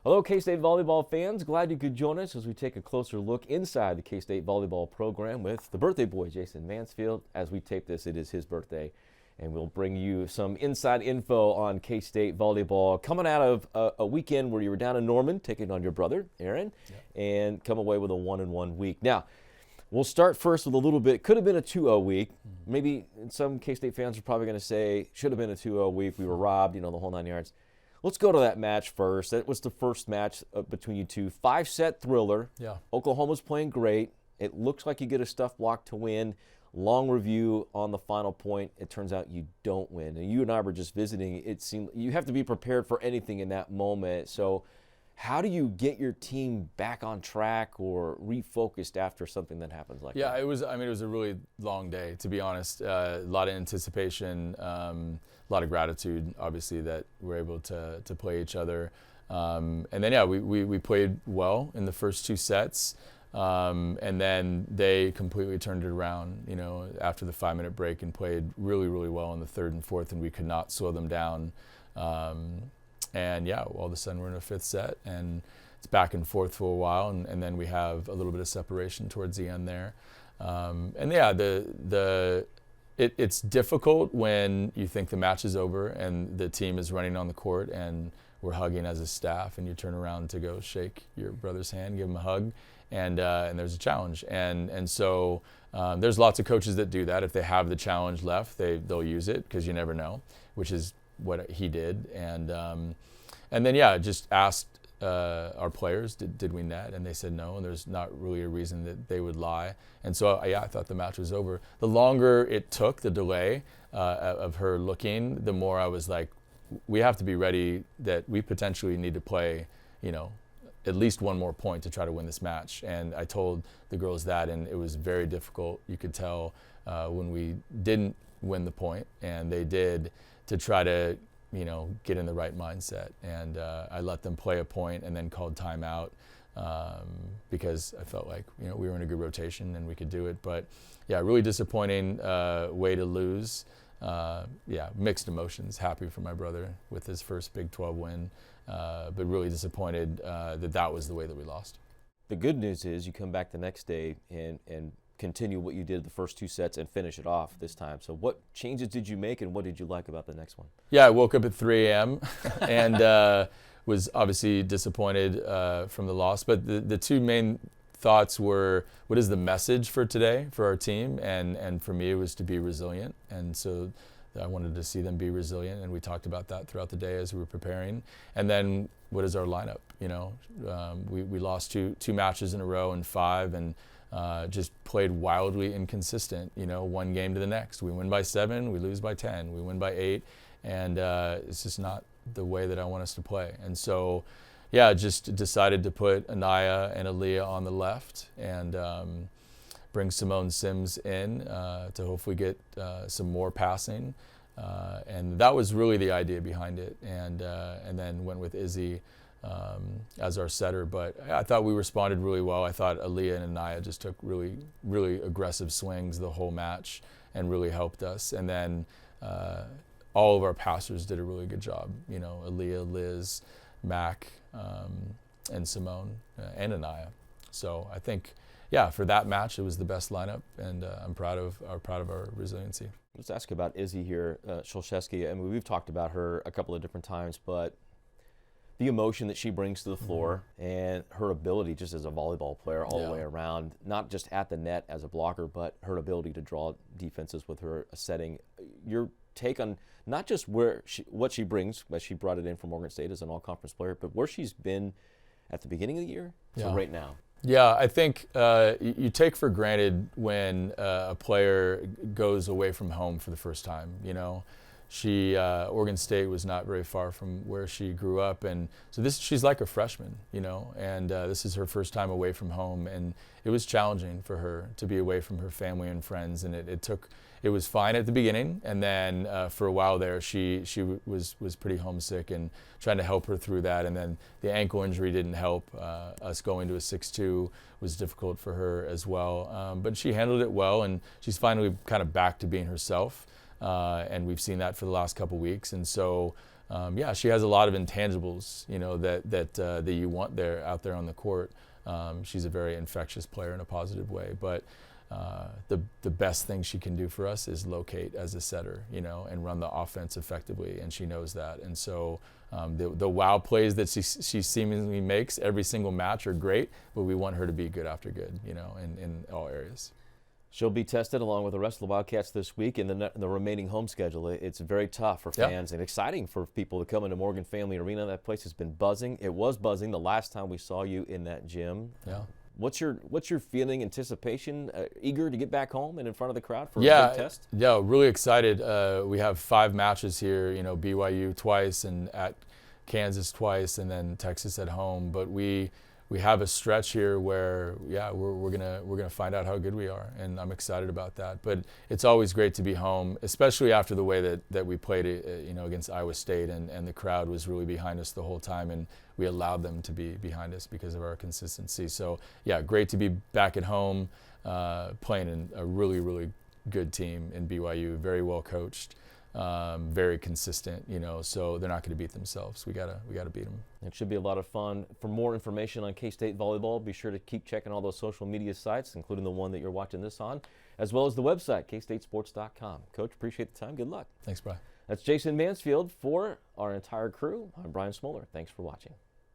Hello, K-State volleyball fans. Glad you could join us as we take a closer look inside the K-State volleyball program with the birthday boy, Jason Mansfield. As we tape this, it is his birthday, and we'll bring you some inside info on K-State volleyball coming out of a weekend where you were down in Norman taking on your brother, Aaron, and come away with a 1-1 week. Now, we'll start first with a little bit. Could have been a 2-0 week. Maybe some K-State fans are probably going to say, should have been a 2-0 week. We were robbed, the whole 9 yards. Let's go to that match first. That was the first match between you two. 5-set thriller. Yeah. Oklahoma's playing great. It looks like you get a stuff block to win. Long review on the final point. It turns out you don't win. And you and I were just visiting. It seemed you have to be prepared for anything in that moment. So how do you get your team back on track or refocused after something that happens like that? Yeah, it was a really long day, to be honest. A lot of anticipation, a lot of gratitude, obviously, that we're able to play each other. And then, we played well in the first 2 sets. And then they completely turned it around, after the 5-minute break and played really, really well in the 3rd and 4th, and we could not slow them down. All of a sudden we're in a 5th set, and it's back and forth for a while, and then we have a little bit of separation towards the end there. It's difficult when you think the match is over and the team is running on the court and we're hugging as a staff, and you turn around to go shake your brother's hand, give him a hug, and there's a challenge. So there's lots of coaches that do that. If they have the challenge left, they'll use it, because you never know, which is what he did. Just asked our players, did we net? And they said no, and there's not really a reason that they would lie. And so, I thought the match was over. The longer it took, the delay of her looking, the more I was like, we have to be ready that we potentially need to play, at least one more point to try to win this match. And I told the girls that, and it was very difficult. You could tell when we didn't win the point, and they did, to try to get in the right mindset. And I let them play a point and then called timeout, because I felt like we were in a good rotation and we could do it. But really disappointing way to lose. Mixed emotions. Happy for my brother with his first Big 12 win, but really disappointed that was the way that we lost. The good news is you come back the next day and continue what you did the first 2 sets and finish it off this time. So what changes did you make, and what did you like about the next one? Yeah, I woke up at 3 a.m. and was obviously disappointed from the loss. But the 2 main thoughts were, what is the message for today for our team? And for me, it was to be resilient. And so I wanted to see them be resilient, and we talked about that throughout the day as we were preparing. And then what is our lineup? We lost two matches in a row in 5, and just played wildly inconsistent, one game to the next. We win by 7, we lose by 10, we win by 8, and it's just not the way that I want us to play. And so, just decided to put Anaya and Aaliyah on the left, and bring Simone Sims in to hopefully get some more passing. And that was really the idea behind it. And then went with Izzy as our setter. But I thought we responded really well. I thought Aaliyah and Anaya just took really, really aggressive swings the whole match and really helped us. And then all of our passers did a really good job. Aaliyah, Liz, Mac, and Simone, and Anaya. So I think, for that match, it was the best lineup, and I'm proud of our resiliency. Let's ask about Izzy here, Szulczewski. I mean, we've talked about her a couple of different times, but the emotion that she brings to the floor, and her ability just as a volleyball player all the way around, not just at the net as a blocker, but her ability to draw defenses with her setting. Your take on not just what she brings, as she brought it in from Oregon State as an all-conference player, but where she's been at the beginning of the year to right now. Yeah, I think you take for granted when a player goes away from home for the first time. Oregon State was not very far from where she grew up, and so she's like a freshman, and this is her first time away from home, and it was challenging for her to be away from her family and friends, and it was fine at the beginning, and then for a while there she was pretty homesick and trying to help her through that, and then the ankle injury didn't help. Us going to a 6-2 was difficult for her as well, but she handled it well, and she's finally kind of back to being herself. And we've seen that for the last couple weeks. And so yeah, she has a lot of intangibles, that you want out there on the court. She's a very infectious player in a positive way, but the best thing she can do for us is locate as a setter, and run the offense effectively, and she knows that. And so the wow plays that she seemingly makes every single match are great, but we want her to be good after good, in all areas. She'll be tested along with the rest of the Wildcats this week in the remaining home schedule. It's very tough for fans and exciting for people to come into Morgan Family Arena. That place has been buzzing. It was buzzing the last time we saw you in that gym. Yeah. What's your feeling, anticipation, eager to get back home and in front of the crowd for a big test? Yeah, really excited. We have 5 matches here, BYU twice and at Kansas twice and then Texas at home. But we have a stretch here where, we're gonna find out how good we are, and I'm excited about that. But it's always great to be home, especially after the way that we played, against Iowa State, and the crowd was really behind us the whole time, and we allowed them to be behind us because of our consistency. So yeah, great to be back at home, playing in a really, really good team in BYU, very well coached. Very consistent, so they're not going to beat themselves. We gotta beat them. It should be a lot of fun. For more information on K-State volleyball, be sure to keep checking all those social media sites, including the one that you're watching this on, as well as the website, kstatesports.com. Coach, appreciate the time. Good luck. Thanks, Brian. That's Jason Mansfield. For our entire crew, I'm Brian Smoller. Thanks for watching.